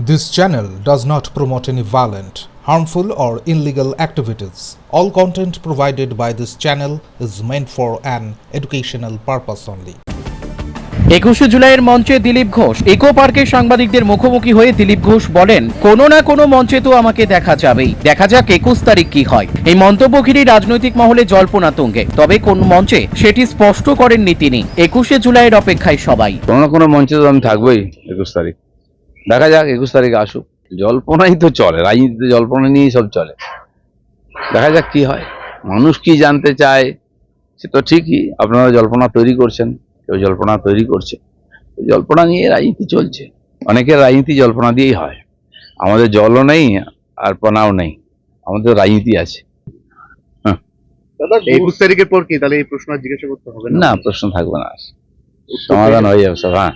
This channel does not promote any violent, harmful, or illegal activities. All content provided by this channel is meant for an educational purpose only. 21শে জুলাইয়ের মঞ্চে Dilip Ghosh eco পার্কে সাংবাদিকদের মুখোমুখি হয়ে দিলীপ ঘোষ বলেন, কোনো না কোনো মঞ্চে তো আমাকে দেখা যাবেই, দেখা যাক 21 তারিখ কি হয়। এই মন্তব্য ঘিরে রাজনৈতিক মহলে জল্পনা তুঙ্গে, তবে কোন মঞ্চে সেটি স্পষ্ট করেননি তিনি। 21শে জুলাইয়ের অপেক্ষায় সবাই। কোনো না কোনো মঞ্চে তো আমি থাকবোই 21 তারিখ, দেখা যাক 21 তারিখ আসুক। জল্পনাই তো চলে, রাজনীতিতে জল্পনা নিয়েই সব চলে, দেখা যাক কি হয়। মানুষ কি জানতে চায় সে তো ঠিকই, আপনারা জল্পনা তৈরি করছেন, কেউ জল্পনা তৈরি করছে, জল্পনা নিয়ে রাজনীতি চলছে। অনেকের রাজনীতি জল্পনা দিয়েই হয়, আমাদের জলও নেই আর পনাও নেই, আমাদের রাজনীতি আছে। দাদা 21 তারিখের পর কি তাহলে এই প্রশ্ন জিজ্ঞাসা করতে হবে না, প্রশ্ন থাকবে না, সমাধান হয়ে যাবে সব। হ্যাঁ,